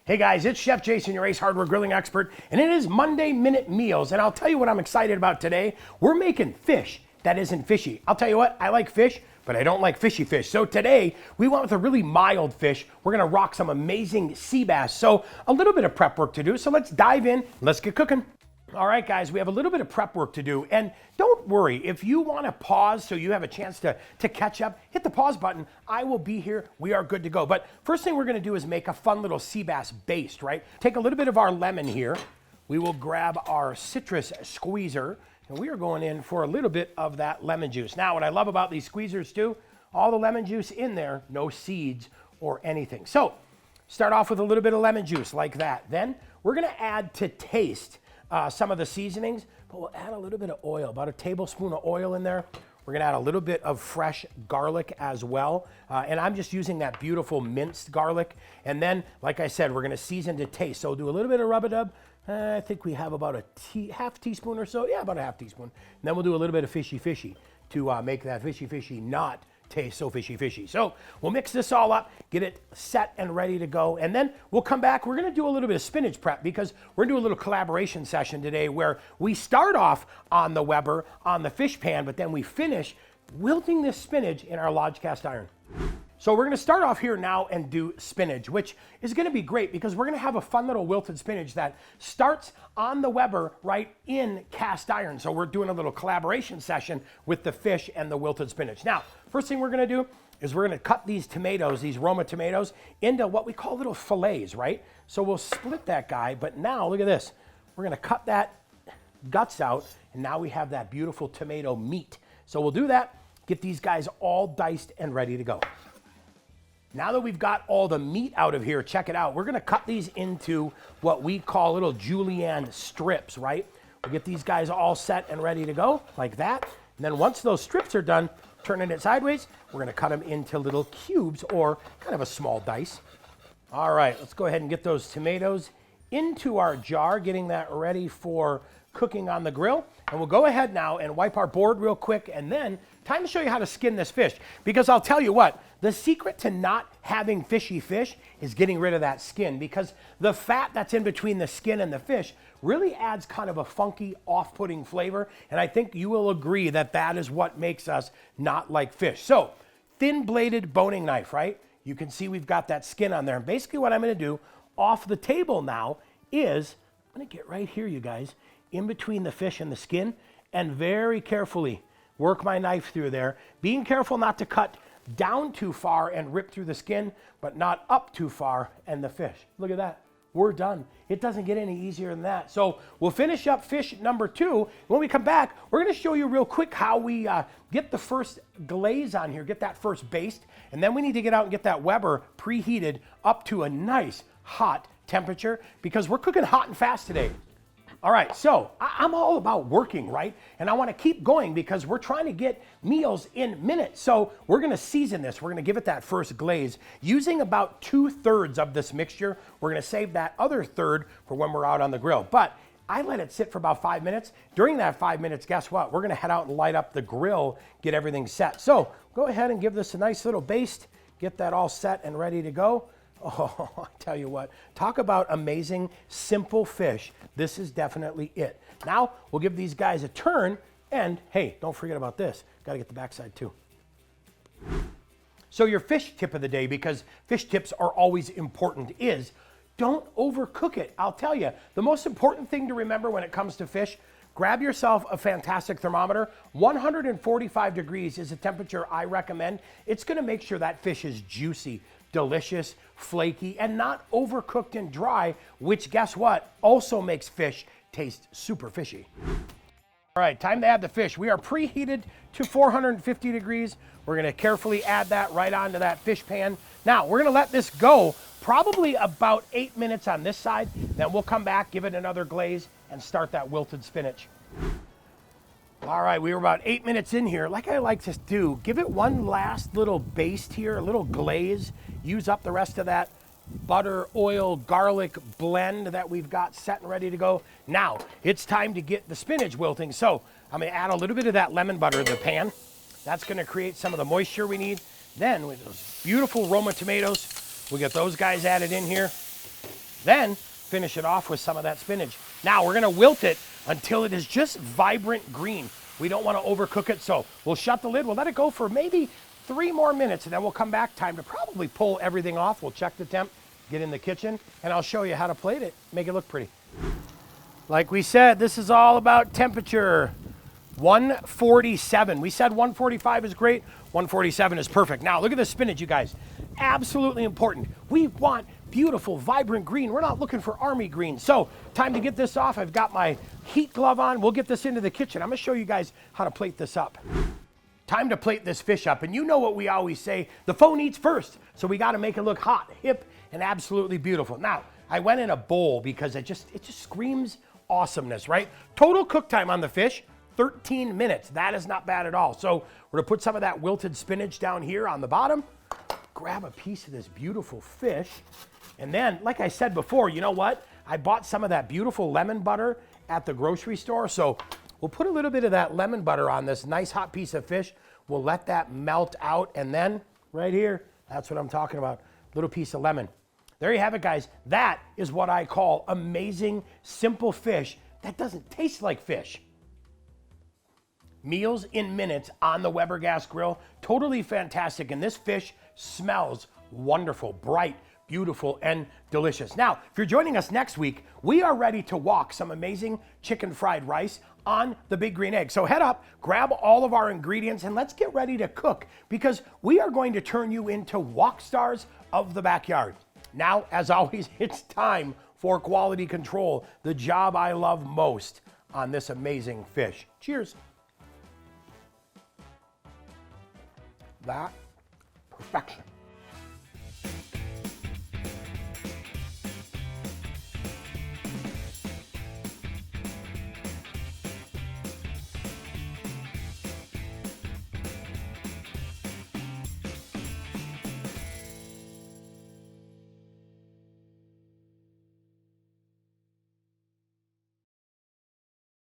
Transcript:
Hey guys, it's Chef Jason, your Ace Hardware grilling expert, and it is Monday Minute Meals, and I'll tell you what I'm excited about today. We're making fish that isn't fishy. I'll tell you what, I like fish, but I don't like fishy fish. So today, we went with a really mild fish. We're gonna rock some amazing sea bass. So a little bit of prep work to do, so let's dive in, let's get cooking. All right, guys, we have a little bit of prep work to do, and don't worry, if you want to pause so you have a chance to catch up, hit the pause button. I will be here. We are good to go. But first thing we're going to do is make a fun little sea bass baste, right? Take a little bit of our lemon here. We will grab our citrus squeezer, and we are going in for a little bit of that lemon juice. Now, what I love about these squeezers too, all the lemon juice in there, no seeds or anything. So start off with a little bit of lemon juice like that. Then we're going to add to taste some of the seasonings, but we'll add a little bit of oil, about a tablespoon of oil in there. We're gonna add a little bit of fresh garlic as well. And I'm just using that beautiful minced garlic. And then, like I said, we're gonna season to taste. So do a little bit of rub-a-dub. I think we have about a half teaspoon or so. Yeah, about a half teaspoon. And then we'll do a little bit of fishy to make that fishy not taste so fishy. So we'll mix this all up, get it set and ready to go, and then we'll come back. We're gonna do a little bit of spinach prep because we're gonna do a little collaboration session today where we start off on the Weber, on the fish pan, but then we finish wilting this spinach in our Lodge cast iron. So we're gonna start off here now and do spinach, which is gonna be great because we're gonna have a fun little wilted spinach that starts on the Weber right in cast iron. So we're doing a little collaboration session with the fish and the wilted spinach. Now, first thing we're gonna do is we're gonna cut these tomatoes, these Roma tomatoes, into what we call little fillets, right? So we'll split that guy, but now look at this. We're gonna cut that guts out, and now we have that beautiful tomato meat. So we'll do that, get these guys all diced and ready to go. Now that we've got all the meat out of here, check it out. We're gonna cut these into what we call little julienne strips, right? We'll get these guys all set and ready to go, like that. And then once those strips are done, turning it sideways, we're gonna cut them into little cubes or kind of a small dice. All right, let's go ahead and get those tomatoes into our jar, getting that ready for cooking on the grill. And we'll go ahead now and wipe our board real quick, and then time to show you how to skin this fish. Because I'll tell you what, the secret to not having fishy fish is getting rid of that skin, because the fat that's in between the skin and the fish really adds kind of a funky, off-putting flavor. And I think you will agree that that is what makes us not like fish. So, thin-bladed boning knife, right? You can see we've got that skin on there. And basically what I'm gonna do off the table now is, I'm gonna get right here, you guys, in between the fish and the skin, and very carefully work my knife through there, being careful not to cut down too far and rip through the skin, but not up too far and the fish. Look at that. We're done. It doesn't get any easier than that. So we'll finish up fish number 2. When we come back, we're going to show you real quick how we get the first glaze on here, get that first baste, and then we need to get out and get that Weber preheated up to a nice hot temperature because we're cooking hot and fast today. All right, so I'm all about working, right? And I want to keep going because we're trying to get meals in minutes. So we're going to season this. We're going to give it that first glaze using about 2/3 of this mixture. We're going to save that other third for when we're out on the grill. But I let it sit for about 5 minutes. During that 5 minutes, guess what? We're going to head out and light up the grill, get everything set. So go ahead and give this a nice little baste, get that all set and ready to go. Oh, I tell you what, talk about amazing, simple fish. This is definitely it. Now, we'll give these guys a turn, and hey, don't forget about this. Got to get the backside too. So your fish tip of the day, because fish tips are always important, is don't overcook it. I'll tell you, the most important thing to remember when it comes to fish, grab yourself a fantastic thermometer. 145 degrees is the temperature I recommend. It's going to make sure that fish is juicy, delicious, flaky, and not overcooked and dry, which guess what? Also makes fish taste super fishy. All right, time to add the fish. We are preheated to 450 degrees. We're gonna carefully add that right onto that fish pan. Now, we're gonna let this go probably about 8 minutes on this side. Then we'll come back, give it another glaze, and start that wilted spinach. All right, we were about 8 minutes in here. Like I like to do, give it one last little baste here, a little glaze. Use up the rest of that butter, oil, garlic blend that we've got set and ready to go. Now, it's time to get the spinach wilting. So I'm gonna add a little bit of that lemon butter to the pan. That's gonna create some of the moisture we need. Then with those beautiful Roma tomatoes, we'll get those guys added in here. Then finish it off with some of that spinach. Now we're gonna wilt it until it is just vibrant green. We don't wanna overcook it, so we'll shut the lid. We'll let it go for maybe 3 more minutes, and then we'll come back. Time to probably pull everything off. We'll check the temp, get in the kitchen, and I'll show you how to plate it, make it look pretty. Like we said, this is all about temperature. 147. We said 145 is great. 147 is perfect. Now, look at the spinach, you guys. Absolutely important. We want beautiful, vibrant green. We're not looking for army green. So, time to get this off. I've got my heat glove on. We'll get this into the kitchen. I'm going to show you guys how to plate this up. Time to plate this fish up. And you know what we always say, the phone eats first. So we got to make it look hot, hip, and absolutely beautiful. Now, I went in a bowl because it just screams awesomeness, right? Total cook time on the fish, 13 minutes. That is not bad at all. So we're gonna put some of that wilted spinach down here on the bottom, grab a piece of this beautiful fish, and then, like I said before, you know what? I bought some of that beautiful lemon butter at the grocery store, so we'll put a little bit of that lemon butter on this nice hot piece of fish. We'll let that melt out, and then, right here, that's what I'm talking about, little piece of lemon. There you have it, guys. That is what I call amazing, simple fish that doesn't taste like fish. Meals in minutes on the Weber gas grill. Totally fantastic. And this fish smells wonderful, bright, beautiful, and delicious. Now, if you're joining us next week, we are ready to walk some amazing chicken fried rice on the Big Green Egg. So head up, grab all of our ingredients, and let's get ready to cook, because we are going to turn you into walk stars of the backyard. Now, as always, it's time for quality control, the job I love most on this amazing fish. Cheers. That, perfection.